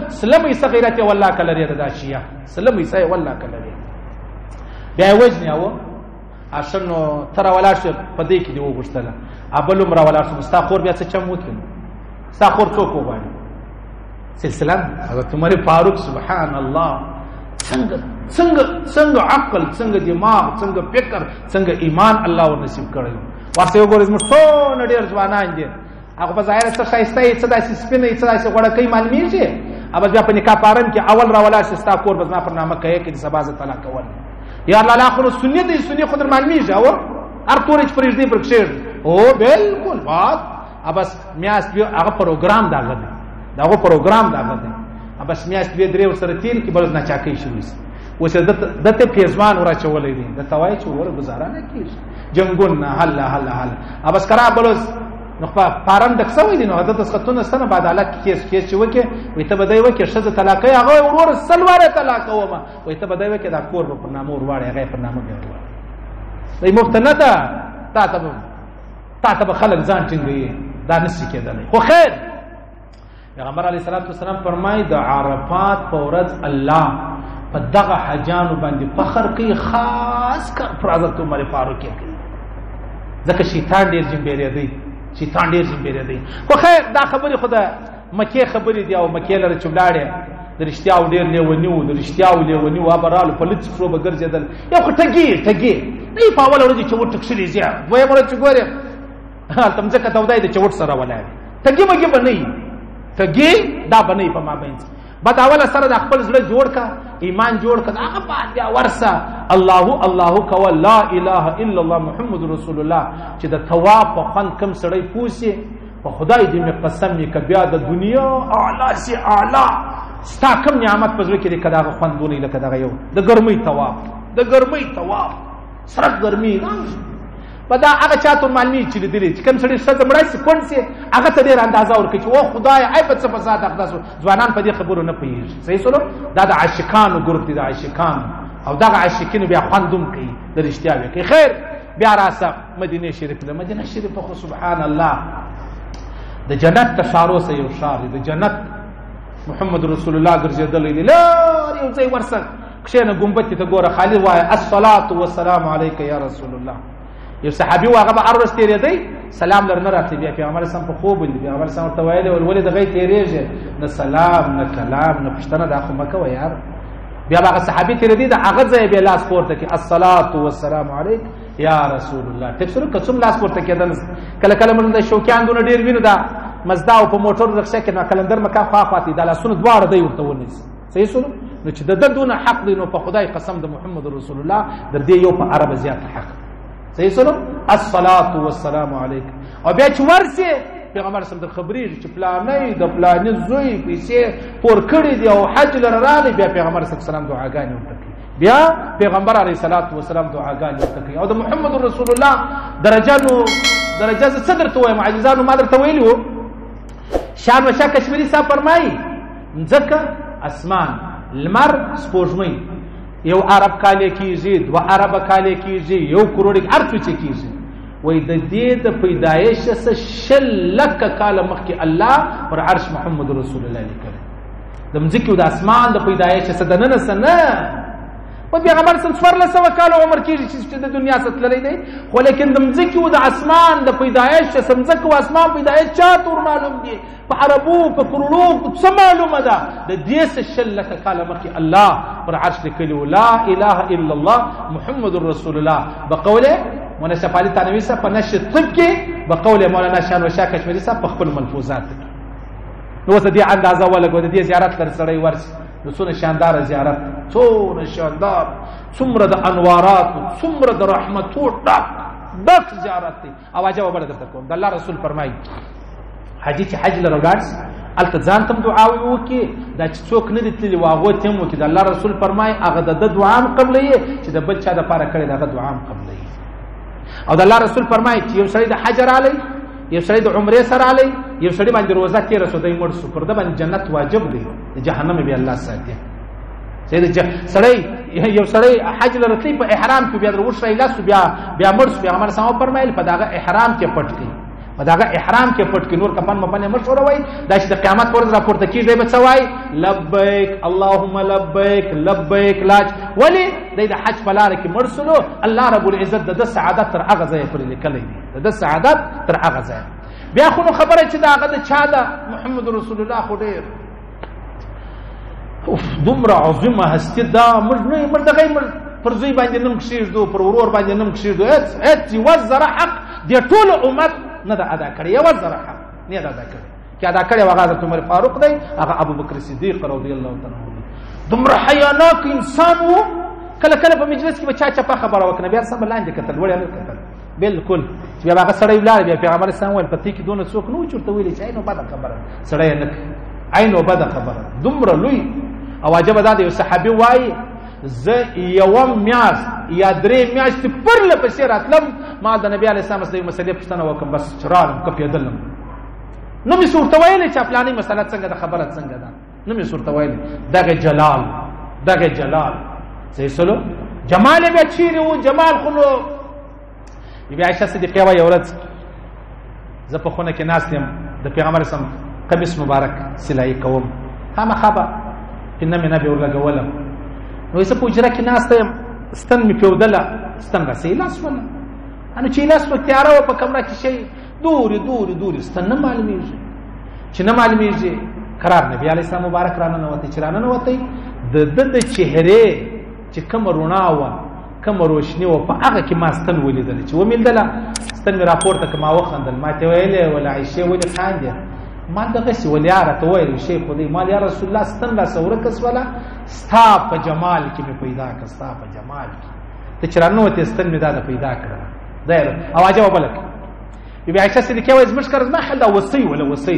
سلم ایسا غیرت والله کلری دا شیعه سلم ایسا والله کلری بیا وجنی او اشنو تر ولا شر پدې کې دی وګرځله ابل عمر ولا شر مستاخور بیا څه چم وکړي مستاخور څوک وایي سلسله حضرت عمر فاروق سبحان الله څنګه عقل څنګه دماغ څنګه فکر څنګه ایمان الله ور نصیب کړی ورته وګورئ موږ څو ډېر ځوانان دي هغه په ظاهر څه شایسته څه داسې سپینې څه داسې غوړه کوي معلومیږي ابا بیا په نکاح پارن کې اول را ولا شستا کور بزما پر نامه کوي کې سبا ز طلاق کول یا الله لا خو سنت دي سنت خود معلومیږي او هر تورج فرشتي پر کشر او بالکل بات ابس میاس بیا هغه پروګرام دا غوډه داغه پروګرام دا غوډه ابس میاس بیا درې ور سره تیر کې بلز نه چاکې شوې وسه دته پیزمان ورا چولې دي د توای چور گزاره نه کیږي جنگون هلا ابس کرا بلز نو پارم د څه وې دي نو عادت سختونه ستنه بعد علاق کیس چې وکي وي ته بدای وکي شزه طلاق هغه ورور سلواره طلاق وما وي ته بدای وکي دا کور په نامه ورواړي هغه په نامه ورواړي دای مفتنه ده تا ته خلک ځان ټینګي دا نشي کېدلی خو خیر پیغمبر علیه الصلاۃ والسلام فرمایي د عرفات په ورځ الله په دغه حجانو باندې فخر کوي خاص کر پر حضرت عمر فاروق کوي ځکه شیطان ډیر جنبیری دی شیطان ډیر جنبیری دی خو خیر دا خبره خدا مکه خبره دی او مکه لره چولاړي د رښتیاو ډیر لیونیو د رښتیاو لیونیو ابرالو په لڅ شو به ګرځیدل یو خو ټګي نه په اول ورځ چې وټ کښلې زیات وای مړ چې ګوره تم ځکه ته ودای د چوټ سره ولای ټګي مګي بنئ ټګي دا بنئ په ما باندې بعد اوله سره د خپل زړه جوړ کا ایمان جوړ کا هغه بعد بیا ورسه الله کو لا اله الا الله محمد رسول الله چې د ثواب په خن کم سړی پوسی په خدای دې می قسم می ک بیا د دنیا اعلی سی اعلی ستا کم نعمت په زړه کې کداغه خوندونه لکه دغه یو د ګرمۍ ثواب سره ګرمۍ بدا هغه چاته معلومي چې دې چې کوم سړي څه مړای سي کون سي هغه ته ډیر اندازه ورکړي چې او خدای ای په څه فساد اقداس ځوانان په دې خبرو نه پیږي صحیح سره دا د عاشقانو ګروپ دي د عاشقان او دا عاشقین بیا خوندوم کوي د رښتیا وي خیر بیا راسه مدینه شریف له مدینه شریف خو سبحان الله د جنت تشارو سه یو شار د جنت محمد رسول الله ګرځیدل دی لا یو ځای ورسه کښنه ګمبت ته ګوره خالد وای الصلاه والسلام علیک یا رسول الله یو صحابي واغه به ارس تیرې دی سلام لرنه راته بیا پیغمبر سم په خوب دی پیغمبر سم ته ویل ولې د غي تیرېږي نه سلام نه کلام نه پښتنه د اخو مکه و یار بیا هغه صحابي تیرې دی د هغه ځای به لاس پورته کې الصلاه والسلام علیک یا رسول الله تفسیر کڅم لاس پورته کېدل کله موږ د شوکیان دونه ډیر وینو دا مزدا او په موټر رخصه کې نو کلندر مکه خواخاتی د لاسونو دواړه دی ورته ونیس صحیح سره نو چې د دونه حق دی نو په خدای قسم د محمد رسول الله در دې یو په عرب زیات حق صحیح سره الصلاه والسلام علیک او بیا چې ورسه پیغمبر صلی الله علیه وسلم خبرې چې پلانې د پلانې زوی پیسې پور کړی دی او حج لره راغلی بیا پیغمبر صلی الله علیه وسلم دعاګانې وکړي بیا پیغمبر علیه الصلاۃ والسلام دعاګانې وکړي او د محمد رسول الله درجه صدر ته وای معجزانو ما درته ویلو شان وشا کشمیری صاحب فرمایي ځکه اسمان لمر سپوږمۍ یو عرب کاله کیږي دو عرب کاله کیږي یو کروڑ هر څه کیږي وای د دې د پیدایش سره شلک کاله مخکې الله پر عرش محمد رسول الله لیکل د مځکه د اسمان د پیدایش سره د نن سره په پیغمبر صلی الله علیه وسلم کال عمر کیږي چې د دنیا څخه تللی دی خو لیکن د مځکه د اسمان د پیدایش سره مځکه او اسمان پیدایش چاته معلوم دي په عربو په کروڑو څه معلومه ده د دې سره شلک کاله مخکې الله پر عرش لیکل لا اله الا الله محمد رسول الله بقوله منشف علي تنوي صاحب په نشر طب کې بقول مولانا شان وشا کشمیری صاحب په خپل ملفوظات نو څه دي اندازه ولګو د دې زیارت تر سړی ورسي نو څونه شاندار زیارت څونه شاندار څومره د انوارات څومره د رحمتو ډک زیارت دی اواز جواب درته کوم د الله رسول فرمایي حجي چې حج لره ورس الته ځان تم دعا وکي دا چې څوک نه دي تللی واغو تم وکي د الله رسول فرمایي هغه د دعا قبلې چې د بل چا د پاره کړي دغه دعا قبلې او د الله رسول فرمایي چې یو سړی د حجر علی یو سړی د عمره سره علی یو سړی باندې روزه کې رسودای مړ سو پر د باندې جنت واجب دی جهنم به الله ساتي سړی یو سړی حج لرتلی په احرام کې بیا دروښه ایلاس بیا مړ سو پیغمبر سم فرمایل په دغه احرام کې پټ کی داغه احرام کې پټ کې نور کفن مپنه مشوره وای دا چې د قیامت پر ورځ راپورته کیږي به څه وای لبیک اللهم لبیک لبیک لاج ولی د حج په لار کې مرسلو الله رب العزت د سعادت تر هغه ځای پر لیکلې دي د سعادت تر هغه ځای بیا خو خبره چې دا هغه د چا ده محمد رسول الله خو ډیر دومره عظیمه هستی دا موږ دغه پر زوی باندې نم کښېږدو پر ورور باندې نم کښېږدو هېڅ یوه ذره حق د ټولو امت نه ده ادا کړی یوه ذره حق نه ده ادا کړی چې ادا کړی هغه حضرت عمر فاروق دی هغه ابوبکر صدیق رضی الله تعالی عنه دومره حیاناک انسان و کله کله په مجلس کې به چا چپه خبره وکړه بیا سم لاندې کتل وړیا نه کتل بالکل چې بیا هغه سړی ولاړ بیا پیغمبر اسلام ویل پتی کې دونه څوک نو چورته ویلي چې اینو بده خبره سړی نه اینو بده خبره دومره لوی او عجبه دا یو صحابي وایي زه یوه میاشت یا درې میاشتې پرله پسې راتلم ما د نبي علیه السلام څخه یوې مسلې پوښتنه وکړم بس چې رالم کپېدلم نه مې څه ورته ویلې چې فلاني مسله څنګه ده خبره څنګه ده نه مې څه ورته ویلې دغه جلال صحیح سلو جمال یې بیا چیرې و جمال خو نو بیا عایشه صدیقه وایي یو ورځ زه په خونه کې ناست یم د پیغمبر اسلام قمیص مبارک سلایي کوم خامخا به پینه مې نه بیا ورلګولم نو زه په حجره کې ناسته یم ستن مې پېودله ستن راسې لاس وله نو چې لاس په تیاره وه په کمره کې شی دورې ستن نه معلومېږي چې نه معلومېږي قرار نبي علیه السلام مبارک راننوتی چې راننوتی د ده د چهرې چې کومه رڼا وه کومه روشني وه په هغه کې ما ستن ولیدله چې ومېندله ستن مې راپورته که ما وخندل ما ته ویلې وله عایشې ولې خاندې ما دغسې ولې یاره ته ویل شیخ خو دی ما یا رسول الله ستن راسه ورکه سوله ستا په جمال کې مې پیدا کړه ستا په جمال کې ته چې راننوتې ستن مې دا د پیدا کړه دا او عجبه بله کړه بیبي عایشه صدیقه وایي زموږ کار زما خیال دا وصی وله وصی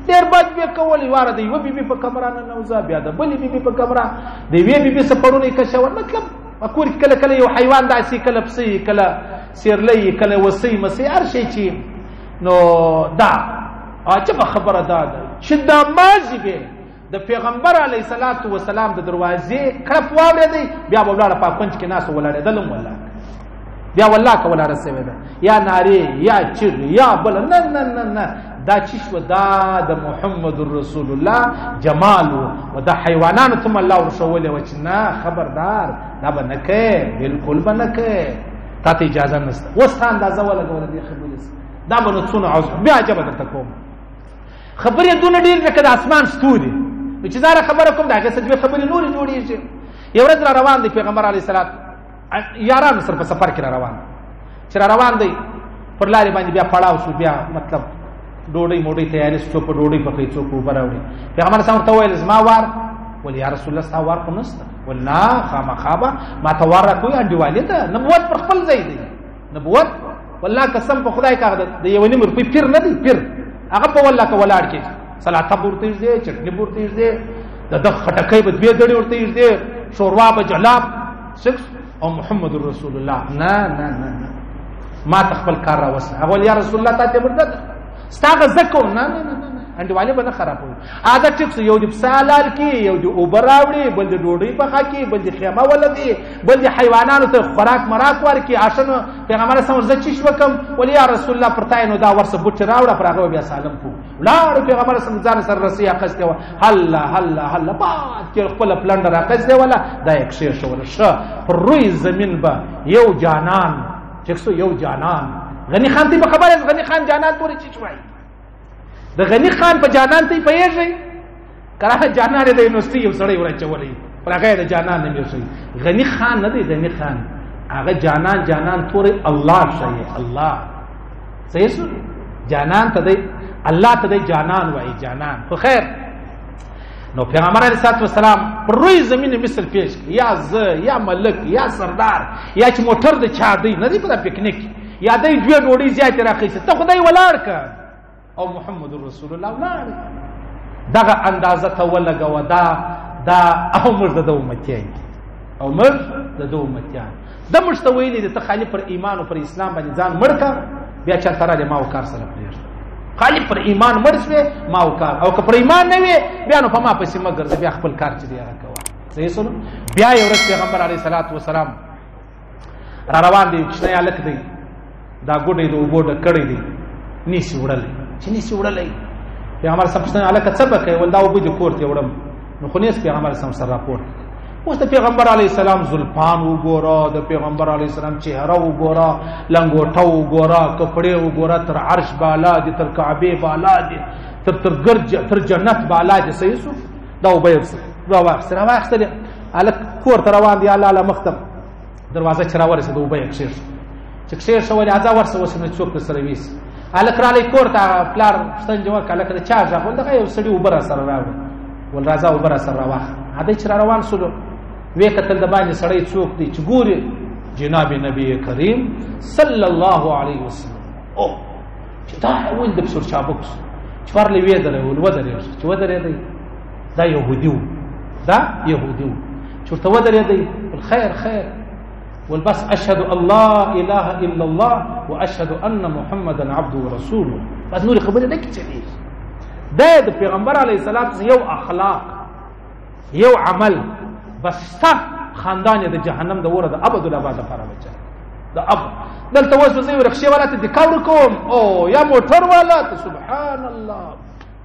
ډېر بد بیا کول واره د یوه بیبي په کمره ننوځه بیا د بلې بیبي په کمره د یوې بیبي سپړونه یې کشول مطلب په کور کې کله یو حیوان داسې کله پسه کله سیرلی کله وصی مسې هر شی چې نو دا عجبه خبره دا ده چې دا مازی به د پیغمبر علیه الصلاة والسلام د دروازې کړپ واورېدی بیا به ولاړه په کونج کې ناسته ولاړېدل هم والله بیا والله که ولاړه سوې ده یا نارې یا چغې یا بله نه دا چې شوه دا د محمد رسول الله جمال و دا حیوانانو ته م الله ورښولې وه چې نه خبردار دا به نه کوې بلکل به نه کوې تا ته اجازه نشته اوس تا اندازه ولګوله دې خبرې دا به نو څونه عوض بیا عجبه درته کوم خبرې دونه ډېر لکه د اسمان ستوري نو چې زه خبره کوم د هغې څه دوې خبرې نورې جوړېږي یو ورځ را روان دی پیغمبر علیه السلام یارانو سره په سفر کې را روان چې را روان دی پر لارې باندې بیا پړاو شو بیا مطلب ډوډۍ موډۍ تیارې څوک په ډوډۍ پخوي څوک اوبه راوړي پیغمبر صاحب ورته وویل زما وار ولې یا رسول الله ستا وار خو نشته ول نه خامخا به ما ته وار راکوي انډیوالي ده نبوت پر خپل ځای دی نبوت والله قسم په خدای که د یوه نیم روپۍ پیر نه دی پیر هغه په والله که ولاړ کې سلاته به ورته ایږدې چټني به ورته ایږدې د ده خټکی به دوې دړې ورته ایږدې شوروا به جلاب او محمد رسول الله نه ما ته خپل کار راوسته هغه ویل یا رسول الله تا ته مرده ده ستا هغه زه کوم نه انډیوالي به نه خرابوي عادت ټیک سو یو د پسه حلال کړي یو د اوبه راوړي بل د ډوډۍ پخه کړي بل د خیمه ولګي بل د حیوانانو ته خوراک مراک ورکړي عاشنو پیغمبر صلی زه چیش وکم ولې یا رسول الله پر تا نو دا ورسه بوټ راوړه پر هغه بیا سالم کو ولاړ پیغمبر صلی ځان سره رسي اخسته هله بعد کې خپل پلنډر اخسته ولا دا یک شی شو ورشه پر روی زمين به یو جانان چکسو یو جانان غنی خان ته خبره غنی خان جانان پوری چی چوي د غنی خان په جانان ته پیږي کله جانان د یونیورسيټي یو سړی ورچولې پر هغه د جانان نه میږي غنی خان نه دی غنی خان هغه جانان پوری الله شي الله صحیح سو جانان ته دی الله ته دی جانان وای جانان خو خیر نو پیغمبر علیه السلام پر روی زمین مثل پیش یا یا ملک یا سردار یا چې موټر د چا دی نه دی په پکنیک یا دای دوی ډوډۍ زیات راخیسته ته خدای ولاړ ک او محمد رسول الله ولاړ دغه اندازه ته ولګو دا عمر د امتیان او مر د امتیان د مشتویلی د تخالی پر ایمان او پر اسلام باندې ځان مړکا بیا چا تر ما وکړ سره پرېږ خالی پر ایمان مرسوي ما وکړ او که پر ایمان نه وي بیا نو په ما پسې مګر بیا خپل کار چې دی راکوه صحیح سره بیا یو ورځ پیغمبر علیه الصلاۃ والسلام را روان دي چې نه الک دی دا ګوډې د وبو د کړې دي نیسی وړلی چې نیسی وړلی پیغمبر صاحب پوښتنه هلکه څه به کوې ول دا اوبه دې کور ته وړم نو خو نیس پیغمبر صاحب سره راپورته اوس د پیغمبر علیه السلام زلفان وګوره د پیغمبر علیه السلام چهره وګوره لنګوټه وګوره کپړې وګوره تر عرش بالا دي تر کعبې بالا دي تر جنت بالا دي صحیح شو دا اوبه یې راواخېستلې هلک کور ته روان دی الله مخ ته دروازه چې راورسېده اوبه یې کښېږده چې کښېږده ولې اځه ورسه اوس نو څوک درسره ویسي هلک رالی کور ته پلار پوښتنه جواب کړه هلکه د چا غږ ول دغه یو سړي اوبه راسره راوړه ول راځه اوبه راسره راواخله هدی چې را روان سولو وی کتل د باندې سړی څوک دی چې ګوري جناب نبی کریم صلی الله علیه وسلم او چې دا ول د بسور چابکس چې ورلې وی درې ول ودرې چې ودرې دی دا يهودي چې ورته ودرې دی الخير خير والبس اشهد ان لا اله الا الله واشهد ان محمدا عبده ورسوله بس نور خبره نه کیږي دا د پیغمبر علیه السلام یو اخلاق یو عمل بس تا خاندان د جهنم د وره د ابد الابد لپاره بچا د اب دلته وځو زه ورخصه ولا ته دکاور کوم او یا موټر والا ته سبحان الله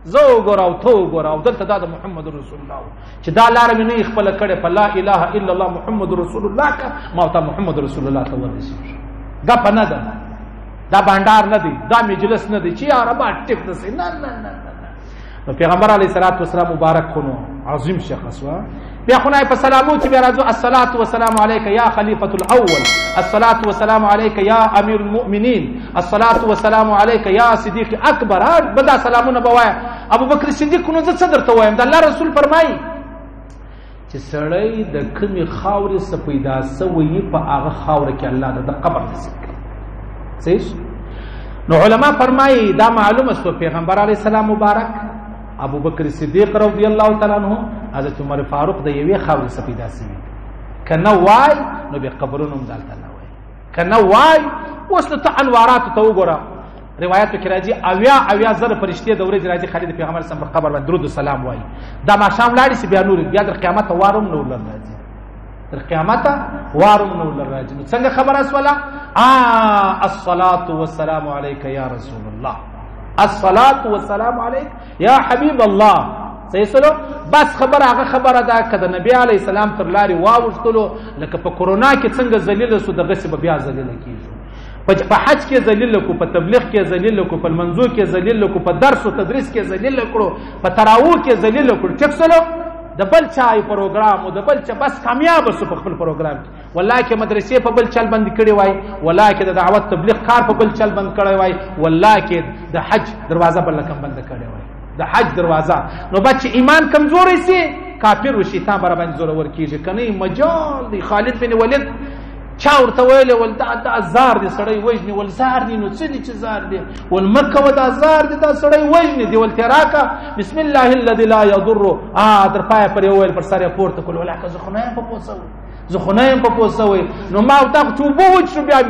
زو ګراو تو ګراو دلته د محمد رسول الله چې دا لار مې نه خپل کړي په لا اله الا الله محمد رسول الله کا ما ته محمد رسول الله ته ورسې دا پنه ده دا بانډار نه دی دا مجلس نه دی چې عربا ټیک ده نه نه نه نو پیغمبر علیه الصلاۃ والسلام مبارک خونو عظیم شخص وا بیا خدای په سلامو چې بیا راځو الصلاۃ والسلام علیک یا خلیفۃ الاول الصلاۃ والسلام علیک یا امیر المؤمنین الصلاۃ والسلام علیک یا صدیق اکبر بدا سلامونه بوای ابو بکر صدیق نو زه څه درته وایم د الله رسول فرمایي چې سړی د کمی خاورې څخه پیدا سوی په هغه خاوره کې الله د قبر نصیب کړي صحیح نو علما فرمایي دا معلومه شو پیغمبر علیه السلام مبارک ابو بکر صدیق رضی الله تعالی عنہ حضرت عمر فاروق د یوې خاورې څخه پیدا سوي کنه وای نو به قبرونو هم دلته نه وای کنه وای اوس ته انوارات ته وګوره روایت کې راځي اویا زره فرشتي د ورځې راځي خالد پیغمبر صلی الله علیه وسلم قبر باندې درود و سلام وای دا ما شام لاړی سی بیا نور بیا د قیامت وارم نور راځي تر قیامت وارم نور راځي نو څنګه خبر اسولا الصلاه والسلام علیک یا رسول الله الصلاه والسلام علیک یا حبیب الله صحیح سلو بس هغه خبره ده کده نبی علی السلام تر لاري واوښتلو لکه په کورونا کې څنګه ذلیل سو دغه څه بیا ذلیل کیږي په حج کې ذلیل کو په تبلیغ کې ذلیل کو په منځو کې ذلیل کو په درس او تدریس کې ذلیل کړو په تراویح کې ذلیل کړو ټیک سلو د بل چای پروګرام او د بل چا بس کامیاب سو په خپل پروګرام کې والله کې مدرسې په بل چل بند کړي وای والله کې د دعوت تبلیغ کار په بل چل بند کړي وای والله کې د حج دروازه بل کم بند کړي وای د حج دروازه نو بچ ایمان کمزوري سي کافر و شیطان بر باندې زور ور کیږي کني مجال دی خالد بن ولید چا ورته ویل ول دا زار دي سړی وجني ول زار دي نو څه دي چې زار دي ول مکه و دا زار دي دا سړی وجني دی ول تراکا بسم الله الذي لا يضر در پای پر ویل پر سره پورته کول ولا که زخنایم په پوسوي نو ما تا توبه وچ بیا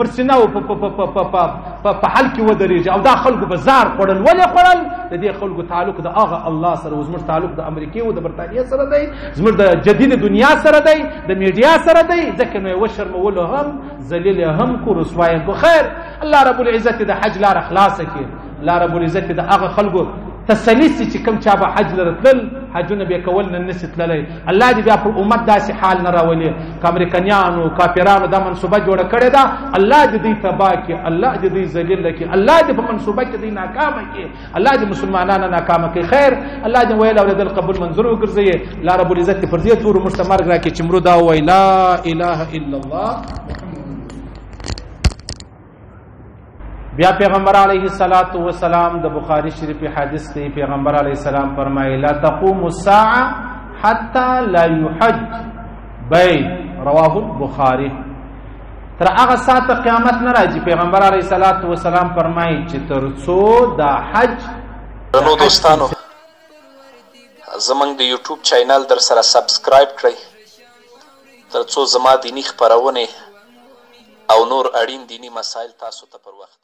پر سیناو په حل کې ودرېږي او دا خلکو بازار خورل ولې خورل د دې خلکو تعلق د هغه الله سره زموږ تعلق د امریکا او د برتانیا سره دی زموږ د جدید دنیا سره دی د میډیا سره دی ځکه نو یو شرمول هم ذلیل هم کو رسوای کو خیر الله رب العزت د حج لار اخلاص کړي الله رب العزت د هغه خلکو تسلیسي چې کوم چا به حج لرتل حجونه به کول نه نسیتللی الله دې بیا پر امت داسې حال نه راولي کامریکایانو کافرانو دا منصوبه جوړه کړې ده الله دې دوی تباه کړي الله دې دوی ذلیل کړي الله دې په منصوبه کې دوی ناکامه کړي الله دې مسلمانانو ناکامه کړي خیر الله دې ویل اورېدل قبول منظور وګرځي الله رب العزت پر دې تور مستمر راکړي چې مرو دا وای لا اله الا الله بیا پیغمبر علیه الصلاۃ والسلام د بخاری شریف حدیث دی پیغمبر علیه السلام فرمایي لا تقوم الساعه حتى لا يحج بيت رواه البخاری تر هغه ساعت قیامت نه راځي پیغمبر علیه الصلاۃ والسلام فرمایي چې ترڅو دا حج نو دوستانو زمنګ د یوټیوب چینل در سره سبسکرایب کړئ ترڅو زما دینی خبرونه او نور اړین دینی مسایل تاسو ته پر وخت